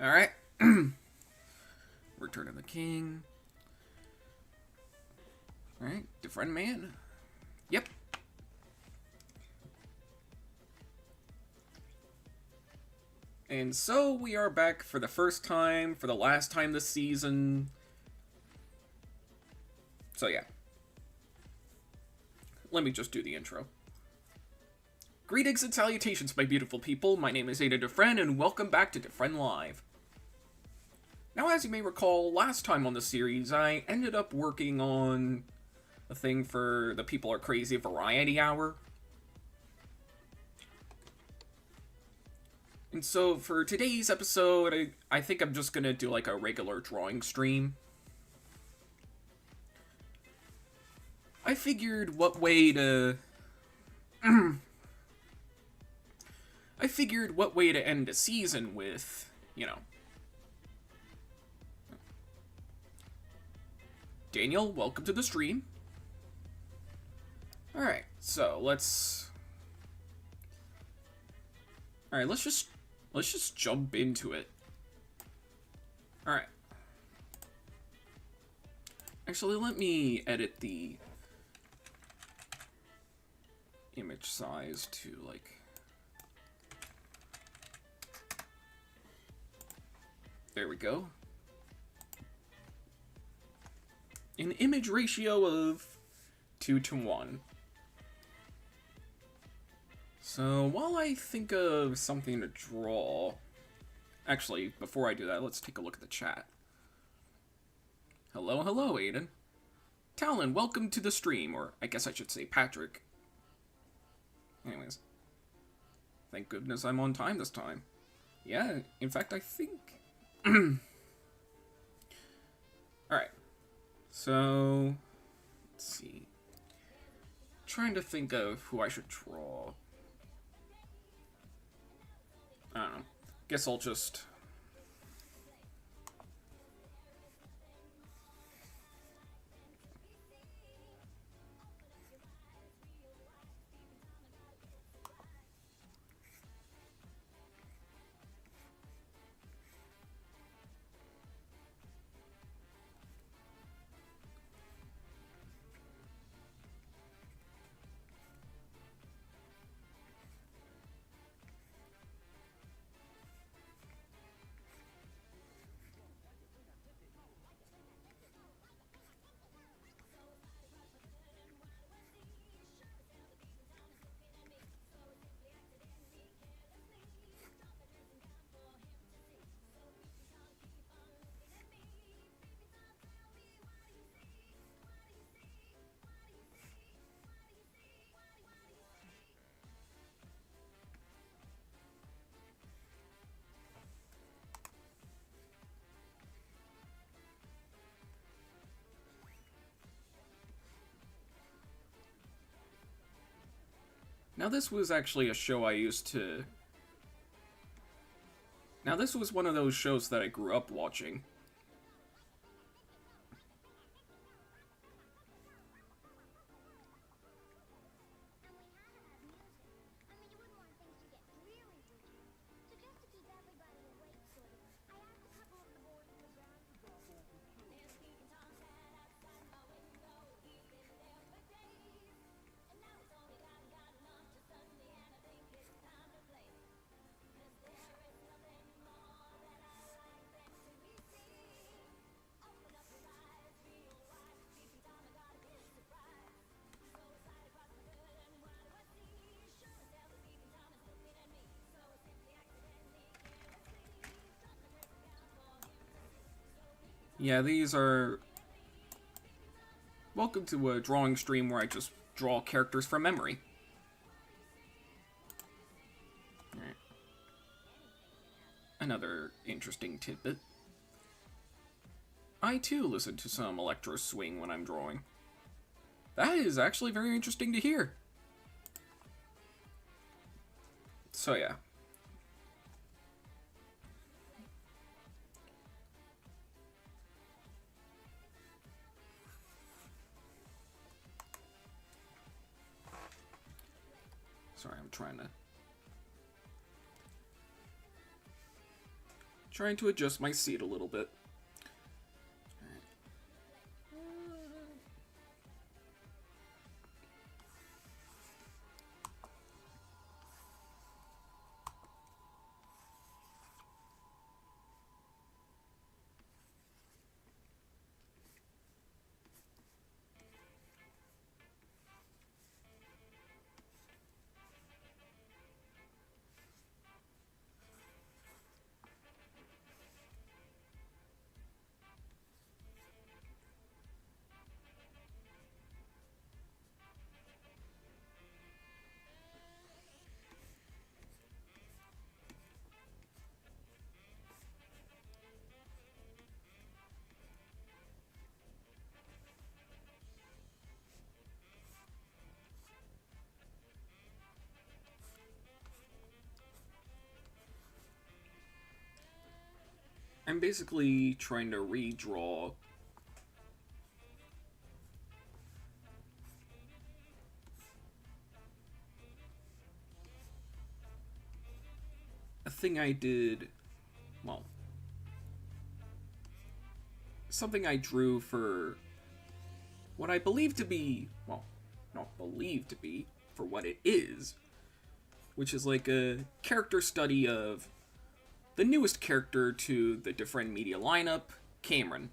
Alright. Return of the King. Alright, DeFrehn man. Yep. And so we are back for the first time, for the last time this season. So yeah. Let me just do the intro. Greetings and salutations, my beautiful people. My name is Aidan DeFrehn, and welcome back to DeFrehn Live. Now, as you may recall, last time on the series, I ended up working on a thing for the People Are Crazy Variety Hour. And so, for today's episode, I think I'm just gonna do like a regular drawing stream. I figured what way to... I figured what way to end a season with, you know. Daniel, welcome to the stream. Alright, so let's... Alright, let's just jump into it. Alright. Actually, let me edit the image size to, like... There we go. An image ratio of 2:1. So, while I think of something to draw... Actually, before I do that, let's take a look at the chat. Hello, Aidan. Talon, welcome to the stream, or I guess I should say Patrick. Anyways. Thank goodness I'm on time this time. Yeah, in fact, I think... Alright. So, let's see. Trying to think of who I should draw. I don't know. Guess I'll just... Now this was actually a show I used to... Now this was one of those shows that I grew up watching. Yeah, these are... Welcome to a drawing stream where I just draw characters from memory. Alright. Another interesting tidbit. I too listen to some electro swing when I'm drawing. That is actually very interesting to hear. So yeah. Sorry, I'm trying to adjust my seat a little bit. I'm basically trying to redraw a thing I did, well, something I drew for what I believe to be, well, not believe to be, for what it is, which is like a character study of the newest character to the DeFrehn media lineup, Cameron.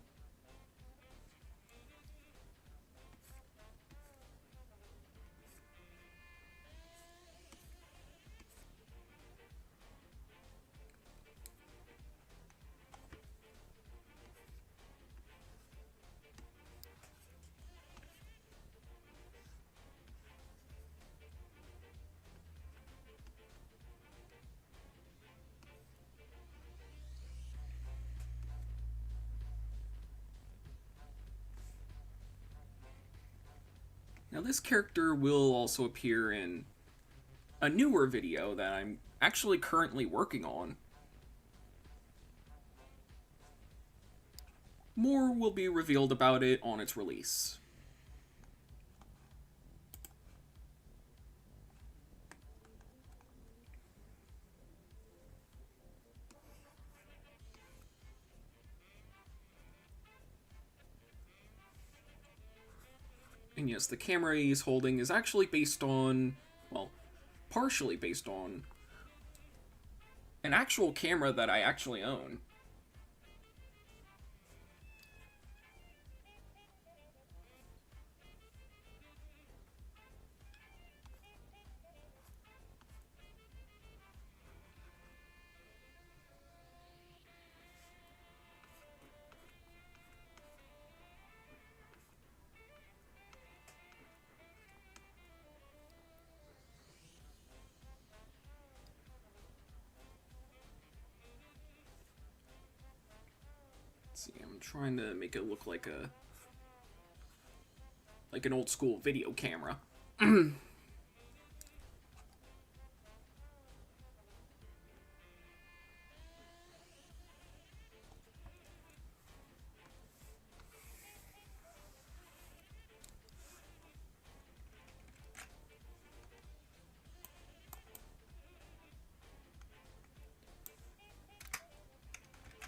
Now this character will also appear in a newer video that I'm actually currently working on. More will be revealed about it on its release. And yes, the camera he's holding is actually based on, well, partially based on an actual camera that I actually own. See, I'm trying to make it look like an old school video camera.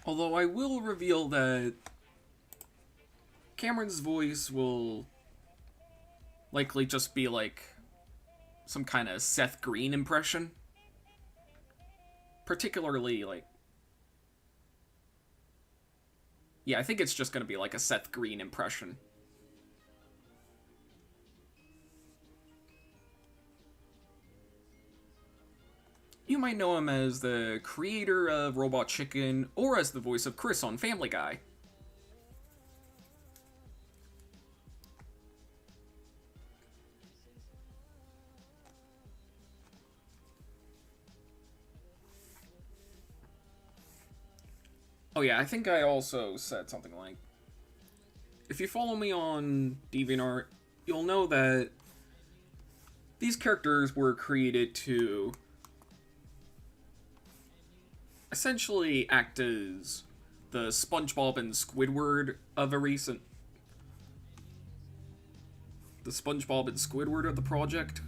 Although I will reveal that Cameron's voice will likely just be like some kind of Seth Green impression. Particularly, like... Yeah, I think it's just gonna be like a Seth Green impression. You might know him as the creator of Robot Chicken, or as the voice of Chris on Family Guy. Oh yeah, I think I also said something like, if you follow me on DeviantArt, you'll know that these characters were created to essentially act as the SpongeBob and Squidward of a recent... The SpongeBob and Squidward of the project.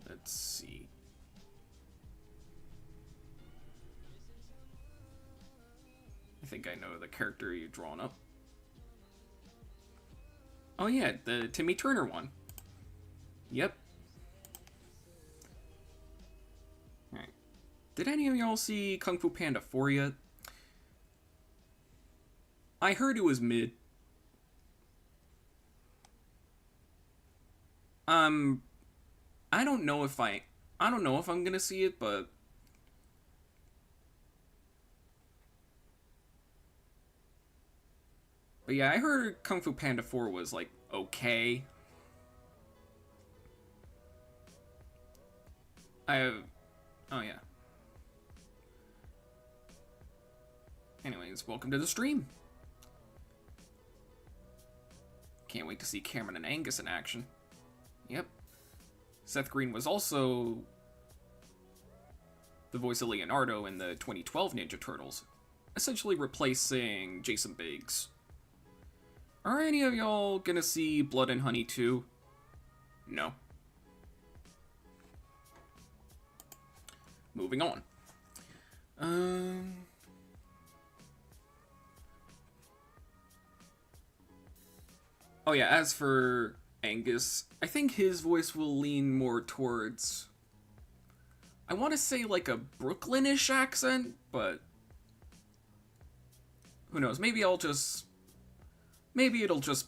Let's see. I think I know the character you've drawn up. Oh yeah, the Timmy Turner one. Yep. Alright. Did any of y'all see Kung Fu Panda 4 yet? I heard it was mid. I don't know if I'm gonna see it, but yeah, I heard Kung Fu Panda 4 was like okay. Oh yeah. Anyways, welcome to the stream. Can't wait to see Cameron and Angus in action. Yep. Seth Green was also the voice of Leonardo in the 2012 Ninja Turtles, essentially replacing Jason Biggs. Are any of y'all gonna see Blood and Honey 2? No. Moving on. Oh yeah, as for Angus, I think his voice will lean more towards, I want to say like a Brooklynish accent, but who knows? Maybe it'll just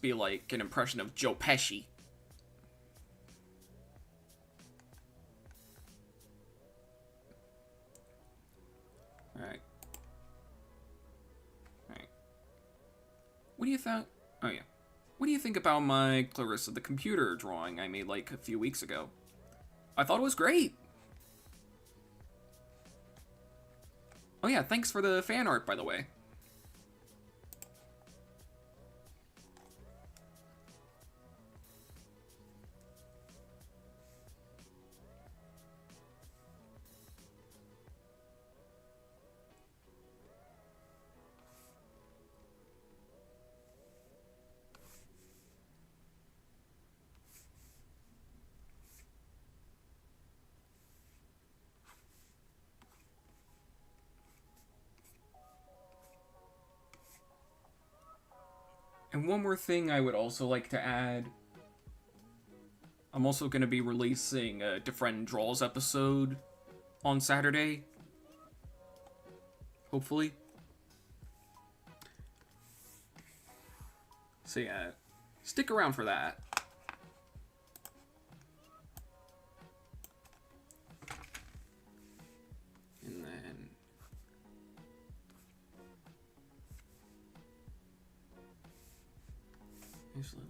be like an impression of Joe Pesci. Alright. What do you think? Oh yeah. What do you think about my Clarissa the Computer drawing I made like a few weeks ago? I thought it was great. Oh yeah, thanks for the fan art, by the way. And one more thing I would also like to add. I'm also going to be releasing a DeFrehn Draws episode on Saturday. Hopefully. So yeah, stick around for that. And then... Actually,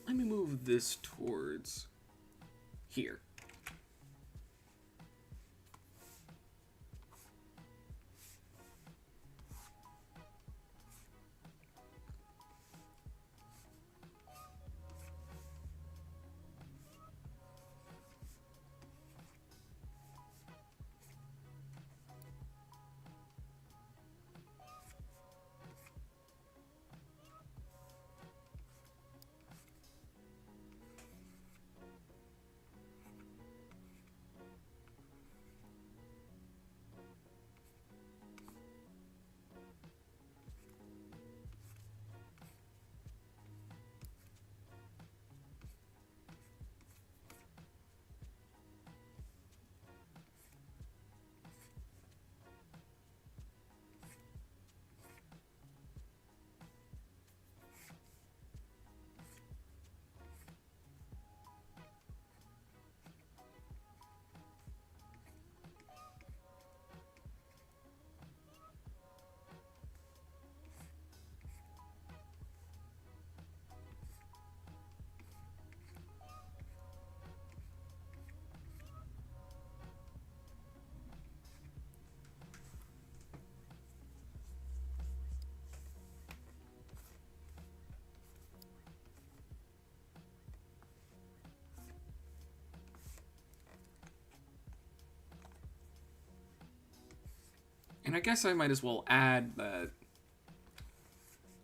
let me move this towards here. And I guess I might as well add that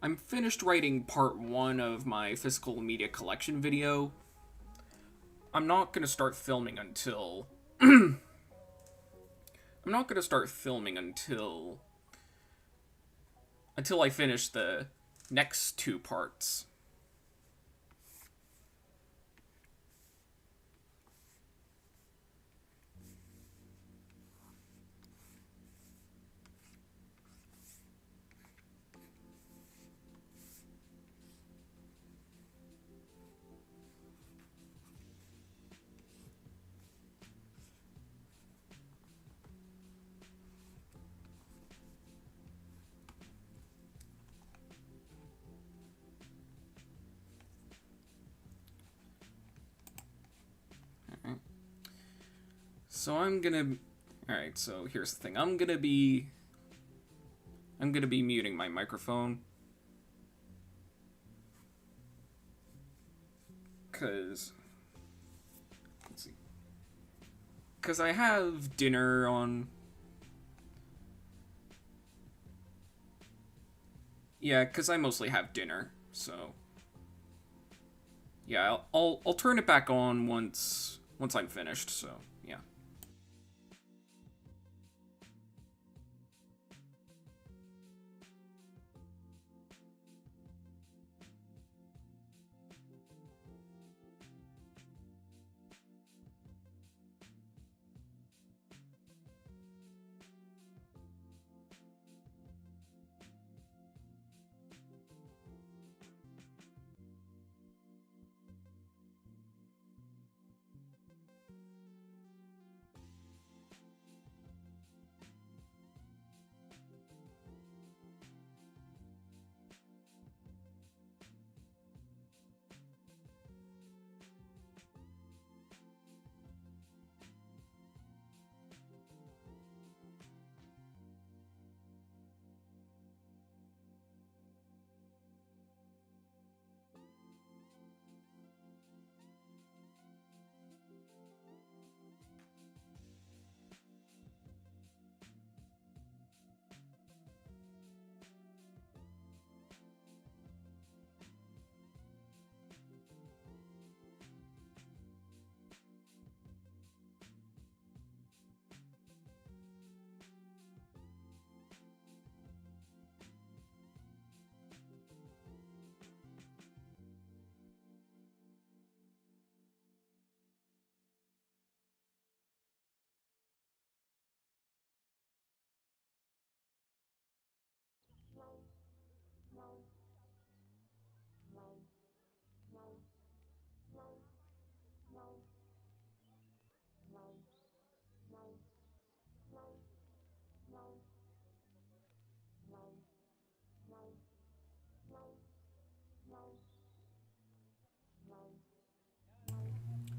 I'm finished writing part 1 of my physical media collection video. I'm not going to start filming until... I'm not going to start filming until I finish the next 2 parts. So I'm gonna... Alright, so here's the thing. I'm gonna be muting my microphone. Cause... Let's see. Cause I have dinner on... Yeah, cause I mostly have dinner, so... Yeah, I'll turn it back on once I'm finished, so... Yeah.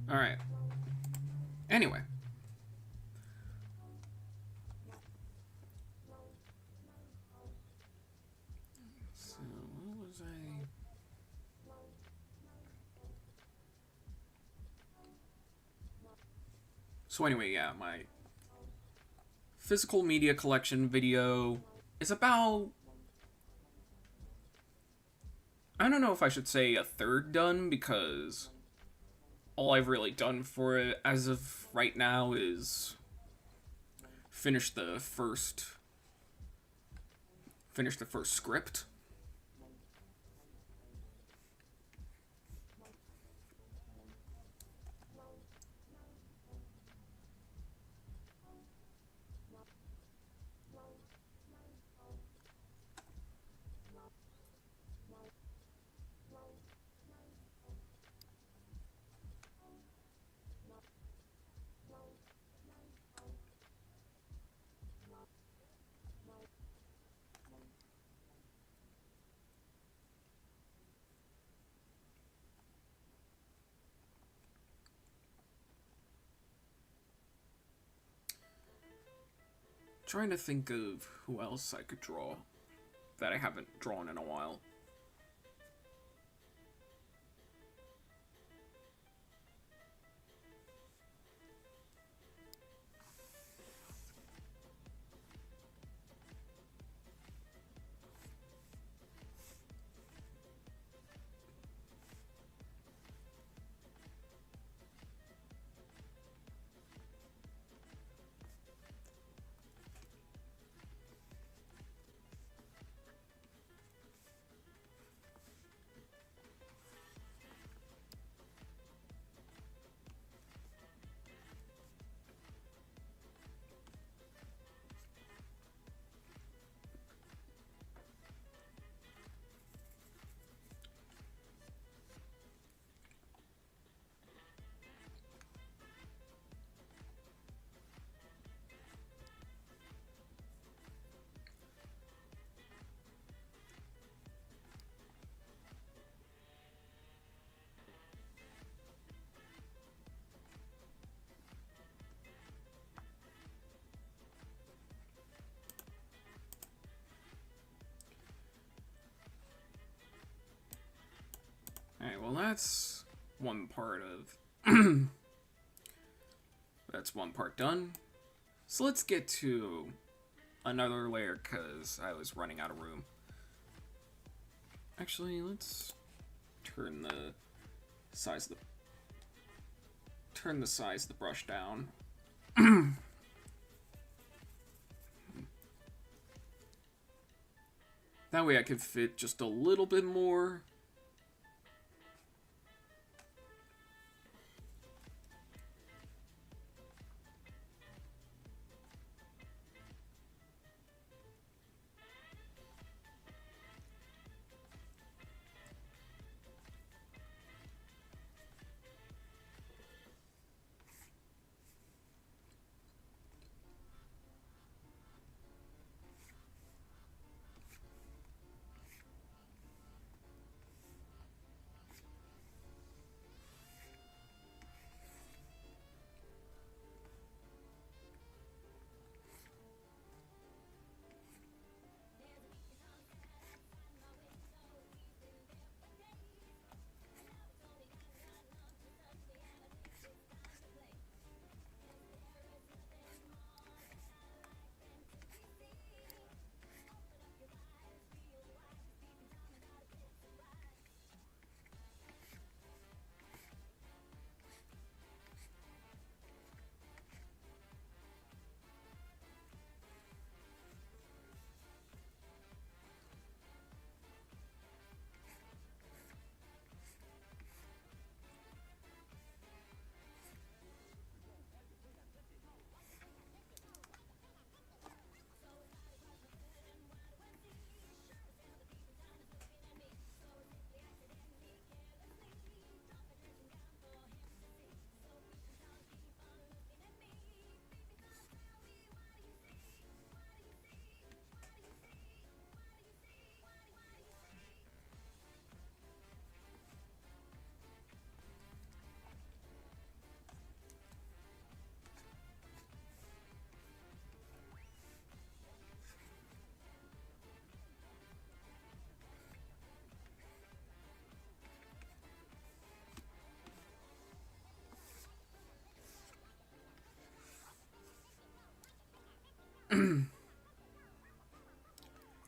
Alright. Anyway. So, what was I... So anyway, yeah, my physical media collection video is about... I don't know if I should say a third done, because all I've really done for it as of right now is finish the first script. Trying to think of who else I could draw that I haven't drawn in a while. well that's one part of... that's one part done. So let's get to another layer, because I was running out of room. Actually, let's turn the size of the brush down. That way I can fit just a little bit more.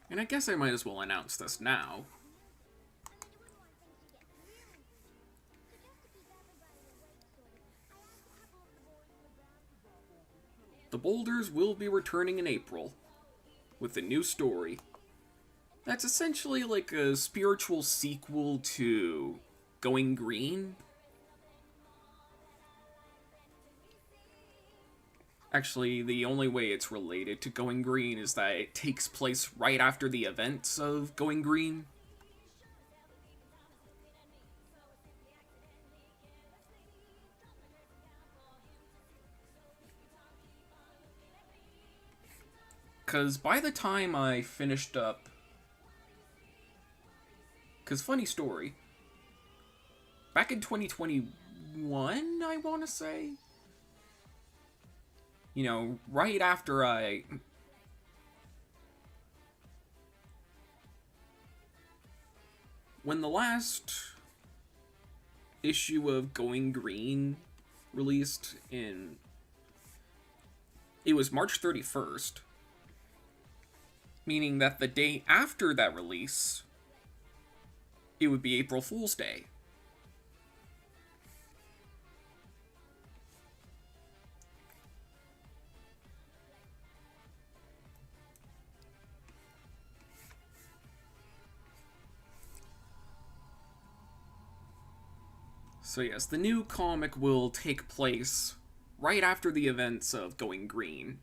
And I guess I might as well announce this now. The Boulders will be returning in April with a new story. That's essentially like a spiritual sequel to Going Green. Actually, the only way it's related to Going Green is that it takes place right after the events of Going Green. Because by the time I finished up... Because funny story, back in 2021, I want to say? You know, right after when the last issue of Going Green released in... It was March 31st. Meaning that the day after that release, it would be April Fool's Day. So yes, the new comic will take place right after the events of Going Green.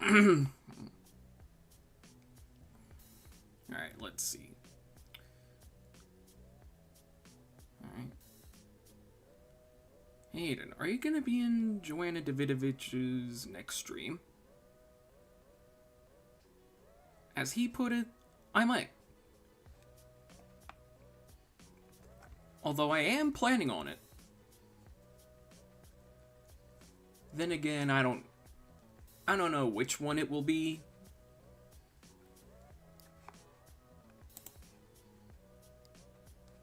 Alright, let's see. Alright. Aidan, are you gonna be in Joanna Davidovich's next stream? As he put it, I might. Although I am planning on it. Then again, I don't know which one it will be.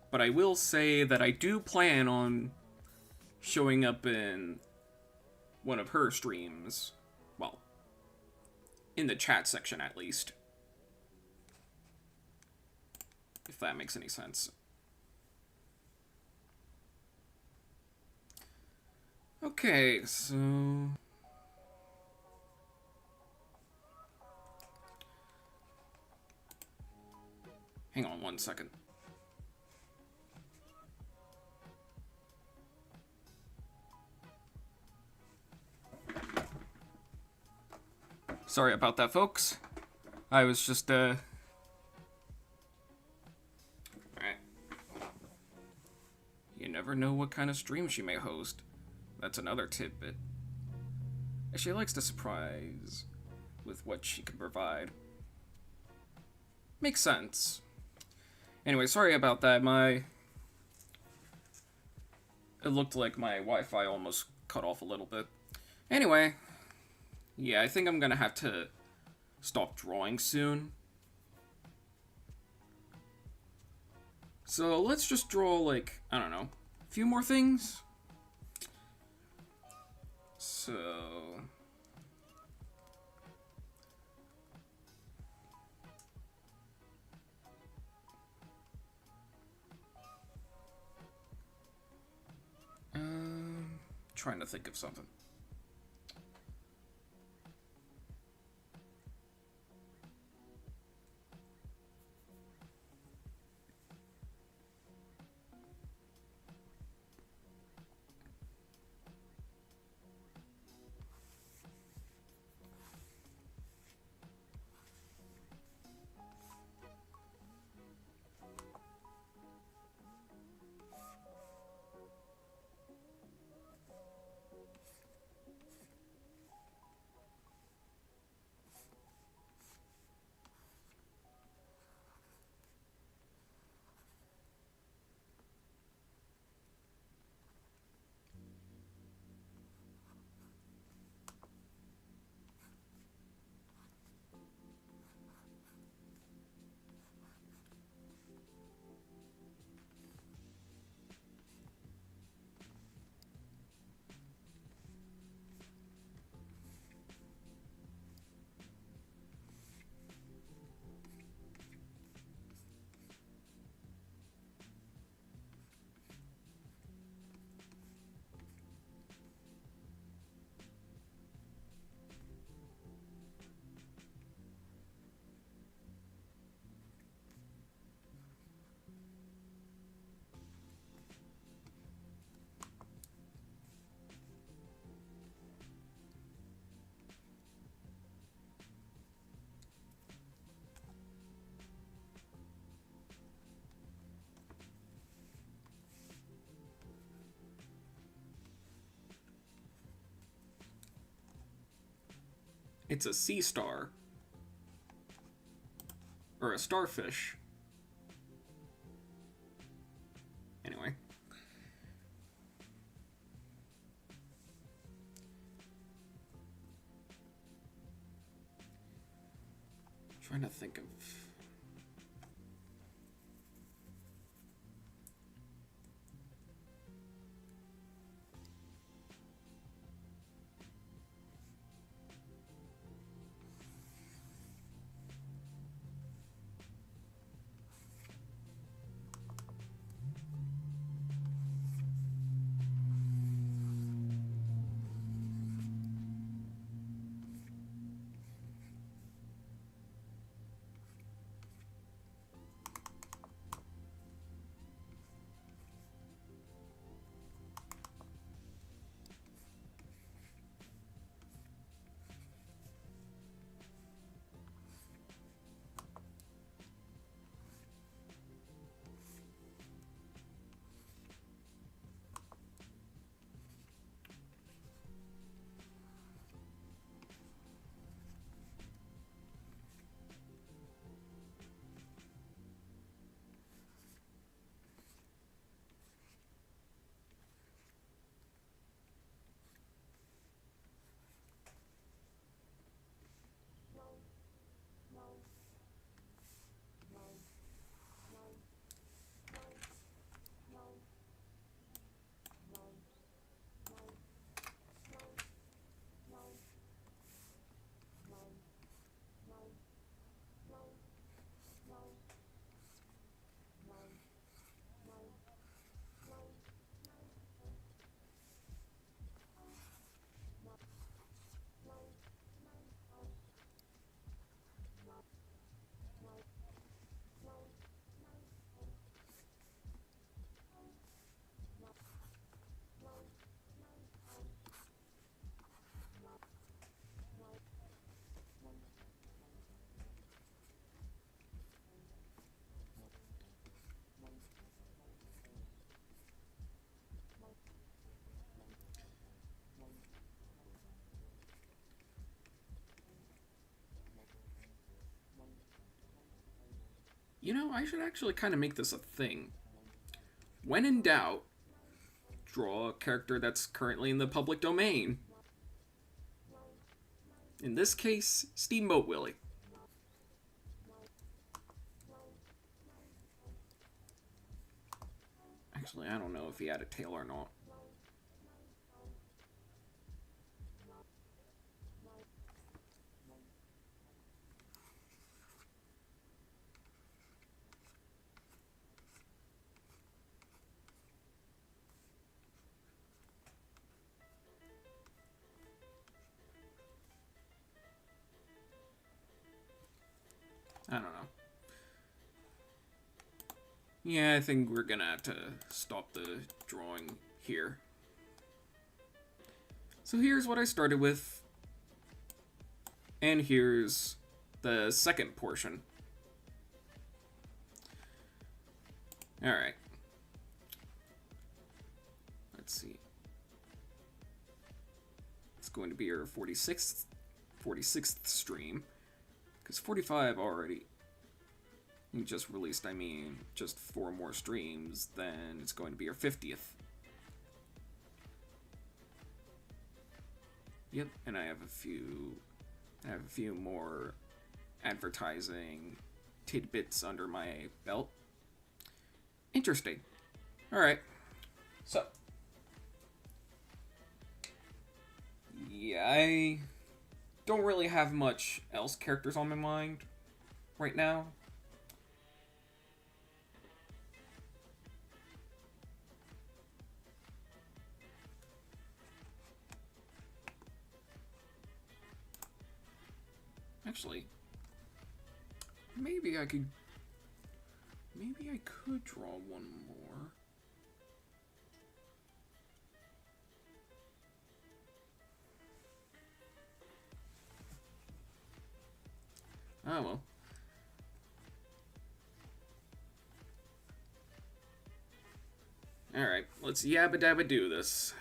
But I will say that I do plan on showing up in one of her streams. Well, in the chat section at least. If that makes any sense. Okay, so... hang on one second. Sorry about that, folks. I was just, Alright. You never know what kind of stream she may host. That's another tidbit. She likes to surprise with what she can provide. Makes sense. Anyway, sorry about that. It looked like my Wi-Fi almost cut off a little bit. Anyway, yeah, I think I'm gonna have to stop drawing soon. So let's just draw, like, I don't know, a few more things. So... trying to think of something. It's a sea star. Or a starfish. Anyway. Trying to think of... You know, I should actually kind of make this a thing. When in doubt, draw a character that's currently in the public domain. In this case, Steamboat Willie. Actually, I don't know if he had a tail or not. I don't know. Yeah, I think we're gonna have to stop the drawing here. So here's what I started with. And here's the second portion. Alright. Let's see. It's going to be our 46th stream. Because 45 already... We just released, I mean, just 4 more streams, then it's going to be our 50th. Yep, and I have a few more advertising tidbits under my belt. Interesting. Alright. So. Yeah, I don't really have much else characters on my mind right now. Actually, maybe I could draw one more. Oh well. Alright, let's yabba dabba do this.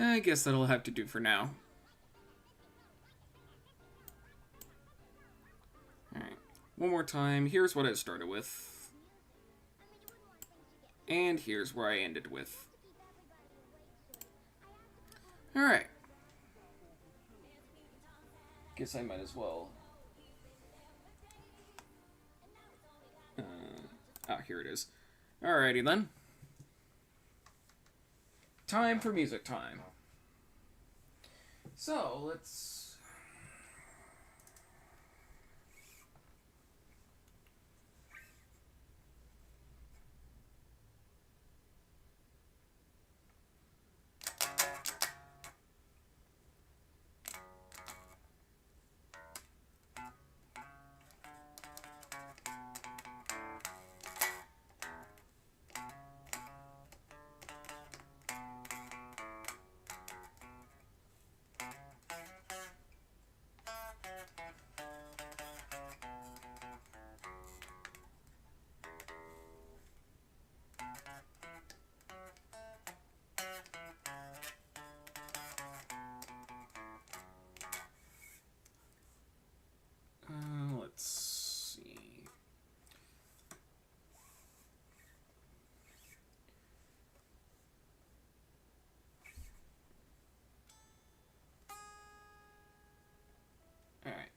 I guess that'll have to do for now. Alright, one more time. Here's what I started with. And here's where I ended with. Alright. Guess I might as well. Here it is. Alrighty then. Time for music time. So, let's... let's see. Alright.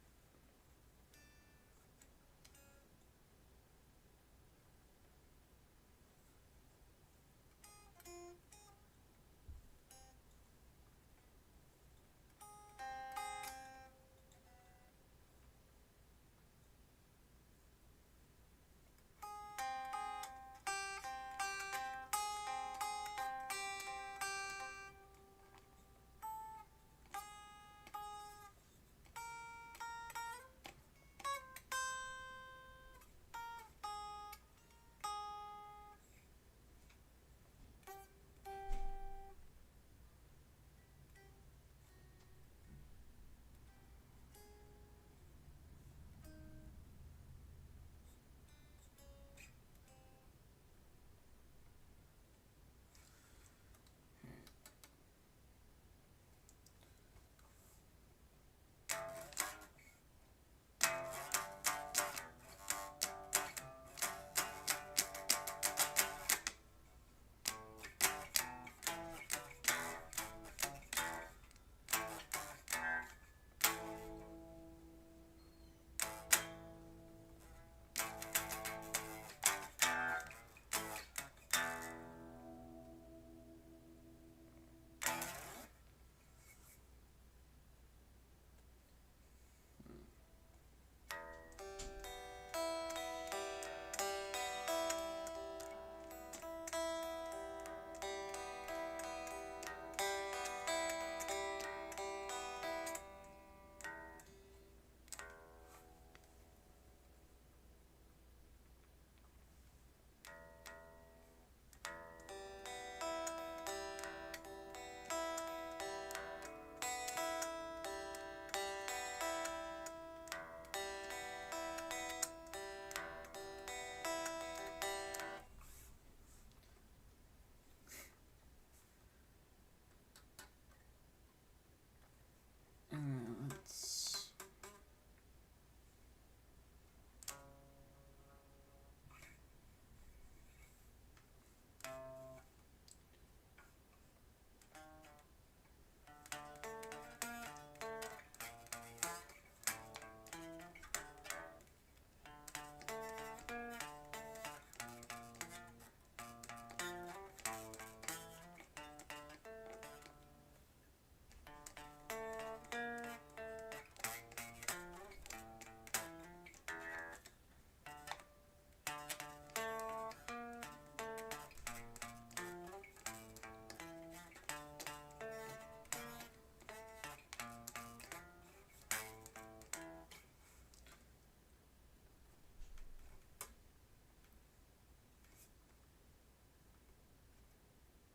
Let's...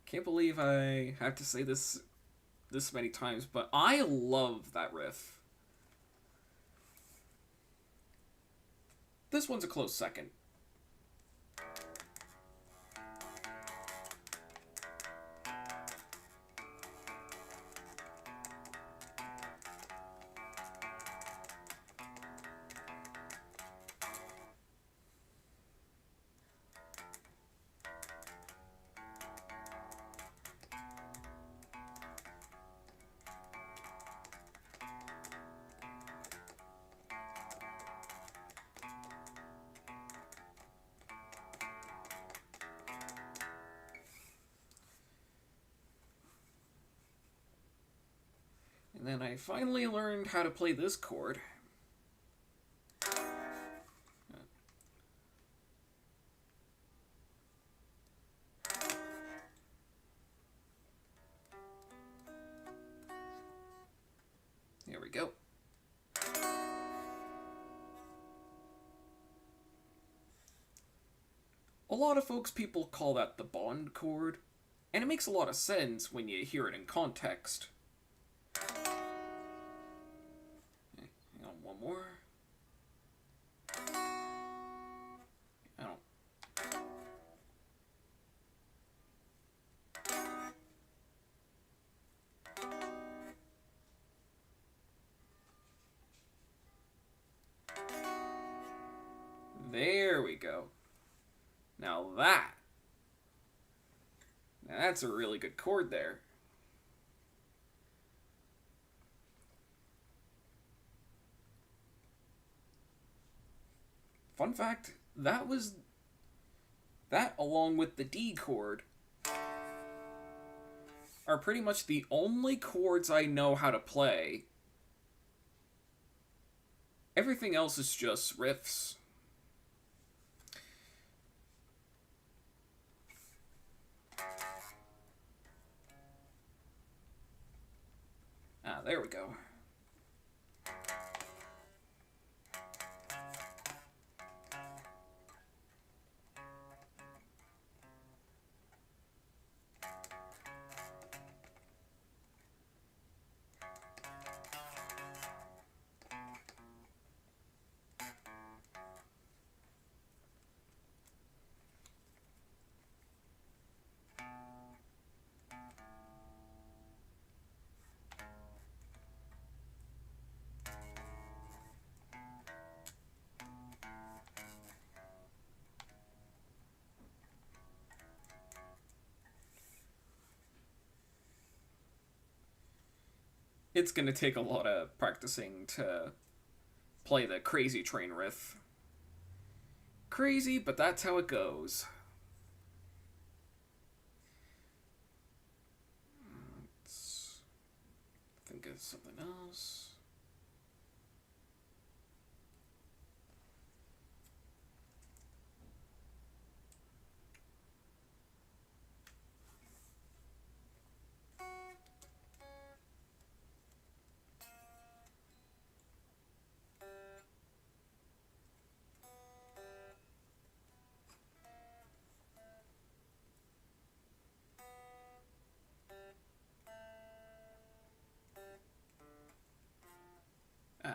Can't believe I have to say this many times, but I love that riff. This one's a close second. And then I finally learned how to play this chord. There we go. A lot of people call that the Bond chord, and it makes a lot of sense when you hear it in context. Hang on, one more. There we go. Now that's a really good chord there. Fun fact, that along with the D chord are pretty much the only chords I know how to play. Everything else is just riffs. There we go. It's gonna take a lot of practicing to play the Crazy Train riff. Crazy, but that's how it goes. Let's think of something else.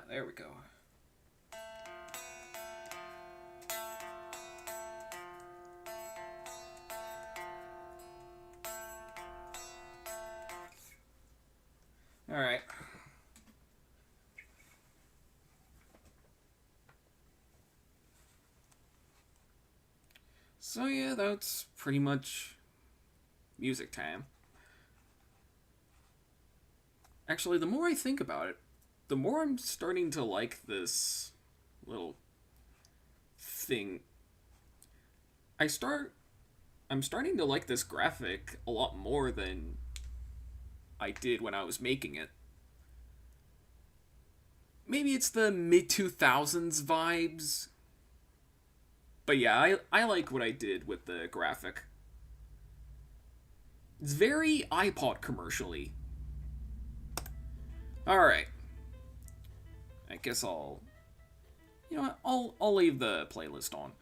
There we go. All right. So yeah, that's pretty much music time. Actually, the more I think about it, the more I'm starting to like this little thing. I'm starting to like this graphic a lot more than I did when I was making it. Maybe it's the mid-2000s vibes. But yeah, I like what I did with the graphic. It's very iPod commercially. Alright. I guess I'll leave the playlist on.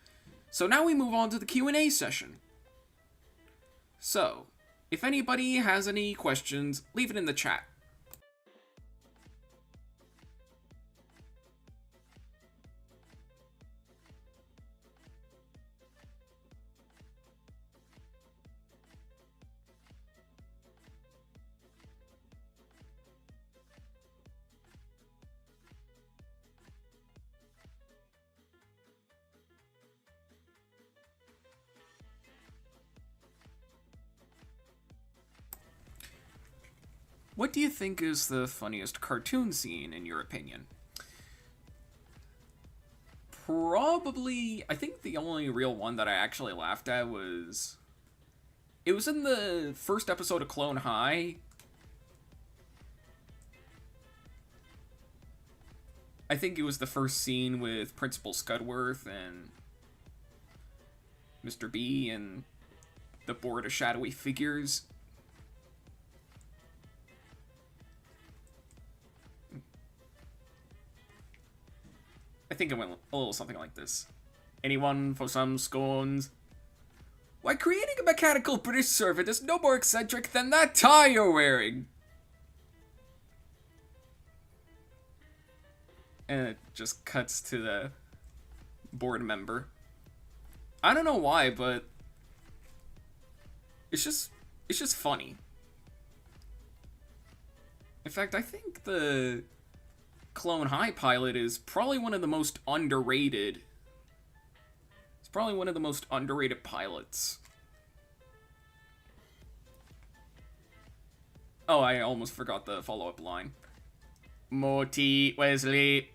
So now we move on to the Q&A session. So, if anybody has any questions, leave it in the chat. What do you think is the funniest cartoon scene, in your opinion? Probably, I think the only real one that I actually laughed at was... It was in the first episode of Clone High. I think it was the first scene with Principal Scudworth and Mr. B and the board of shadowy figures. I think it went a little something like this. Anyone for some scones? Why, creating a mechanical British servant is no more eccentric than that tie you're wearing. And it just cuts to the board member. I don't know why, but it's just funny. In fact, I think the Clone High pilot is probably one of the most underrated. It's probably one of the most underrated pilots. Oh, I almost forgot the follow-up line. Morty, Wesley.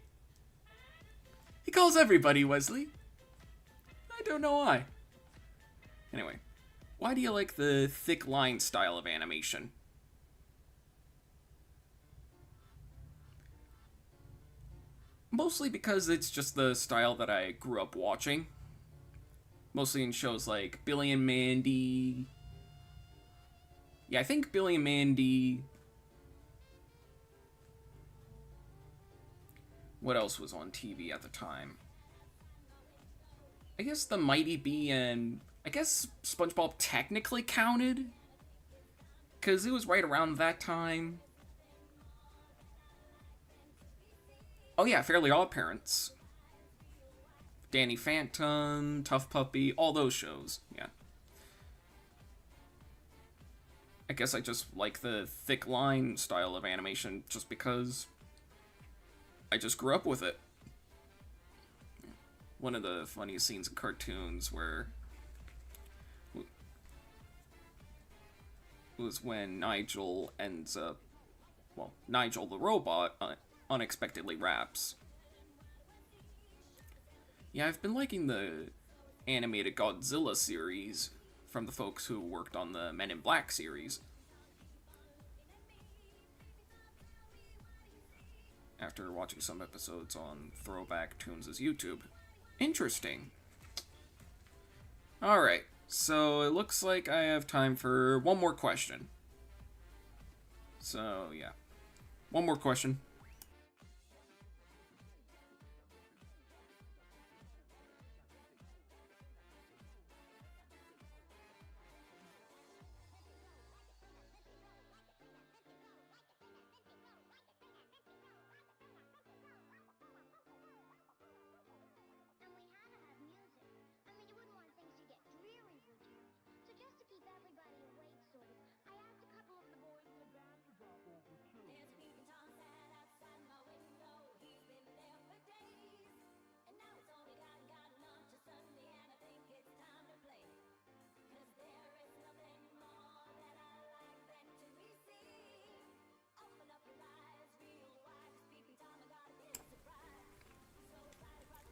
He calls everybody Wesley. I don't know why. Anyway, why do you like the thick line style of animation? Mostly because it's just the style that I grew up watching. Mostly in shows like Billy and Mandy. Yeah, I think Billy and Mandy. What else was on TV at the time? I guess the Mighty Bee and I guess SpongeBob technically counted. Because it was right around that time. Oh yeah, Fairly Odd Parents. Danny Phantom, Tough Puppy, all those shows, yeah. I guess I just like the thick line style of animation just because I just grew up with it. One of the funniest scenes in cartoons where was when Nigel ends up, well, Nigel the robot unexpectedly raps. Yeah, I've been liking the animated Godzilla series from the folks who worked on the Men in Black series. After watching some episodes on Throwback Toons' YouTube. Interesting. Alright, so it looks like I have time for one more question. So, yeah. One more question.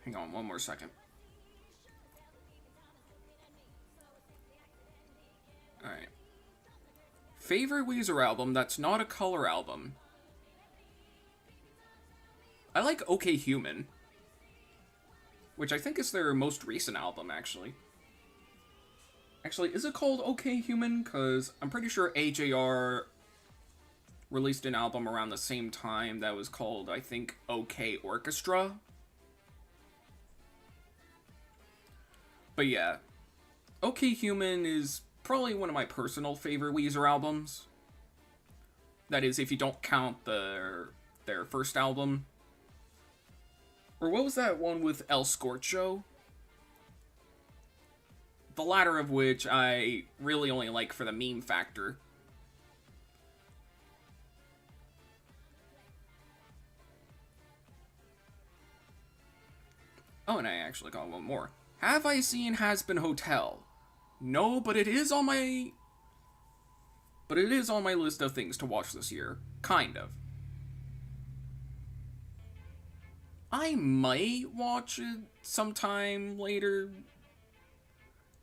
Hang on one more second. Alright. Favorite Weezer album that's not a color album. I like OK Human, which I think is their most recent album, actually. Actually, is it called OK Human? Because I'm pretty sure AJR released an album around the same time that was called, I think, OK Orchestra. But yeah, OK Human is probably one of my personal favorite Weezer albums. That is, if you don't count their first album. Or what was that one with El Scorcho? The latter of which I really only like for the meme factor. Oh, and I actually got one more. Have I seen Has-Been Hotel? No, but it is on my... But it is on my list of things to watch this year. Kind of. I might watch it sometime later.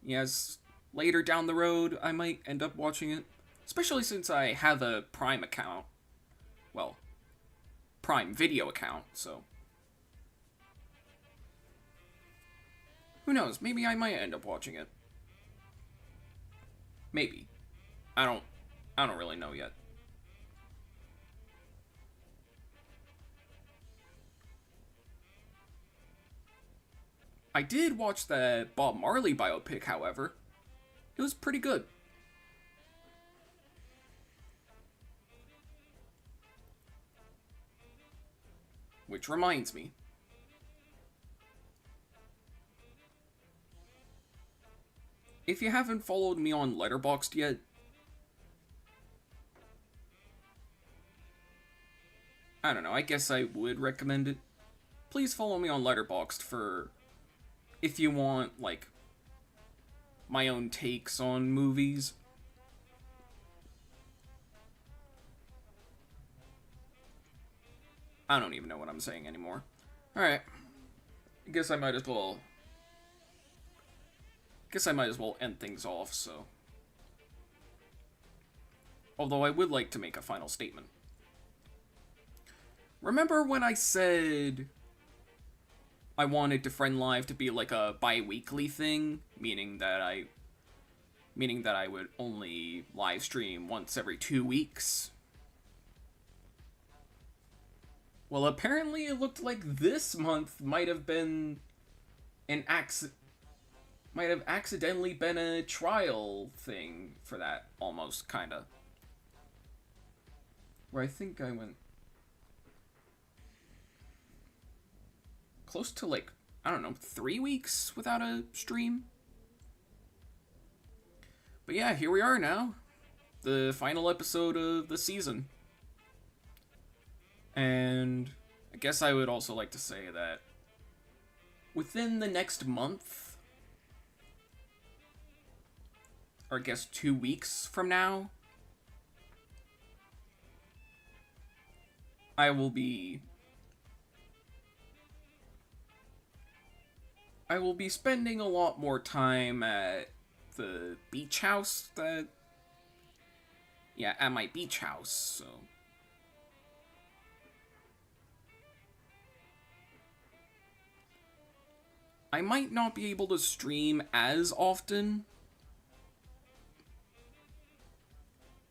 Yes, later down the road, I might end up watching it. Especially since I have a Prime account. Well, Prime Video account, so... Who knows? Maybe I might end up watching it. Maybe. I don't really know yet. I did watch the Bob Marley biopic, however. It was pretty good. Which reminds me. If you haven't followed me on Letterboxd yet, I don't know, I guess I would recommend it. Please follow me on Letterboxd for if you want, like, my own takes on movies. I don't even know what I'm saying anymore. Alright. I guess I might as well end things off, so. Although I would like to make a final statement. Remember when I said I wanted DeFrehn Live to be like a bi-weekly thing? Meaning that I would only live stream once every 2 weeks? Well, apparently it looked like this month might have accidentally been a trial thing for that, almost, kinda. Where I think I went close to, like, I don't know, 3 weeks without a stream? But yeah, here we are now. The final episode of the season. And I guess I would also like to say that within the next month, or I guess 2 weeks from now, I will be spending a lot more time at the beach house at my beach house, so. I might not be able to stream as often,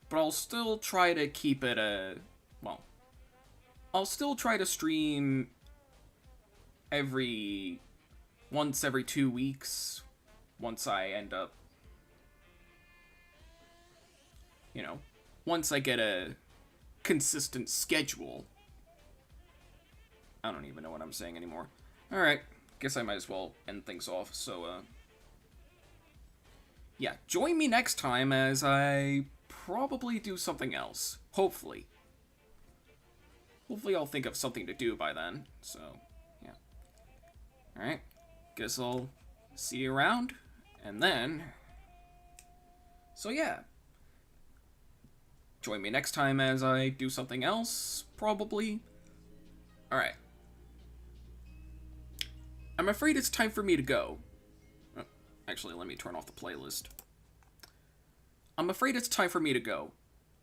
but I'll still try to keep it I'll still try to stream once every 2 weeks, once I end up, once I get a consistent schedule. I don't even know what I'm saying anymore. Alright. Guess I might as well end things off, so, yeah, join me next time as I probably do something else. Hopefully. Hopefully I'll think of something to do by then, so, yeah. Alright, guess I'll see you around, and then, so yeah. Join me next time as I do something else, probably. Alright. I'm afraid it's time for me to go. Actually, let me turn off the playlist. I'm afraid it's time for me to go.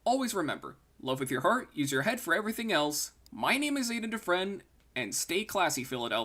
Always remember, love with your heart, use your head for everything else. My name is Aidan DeFrehn, and stay classy, Philadelphia.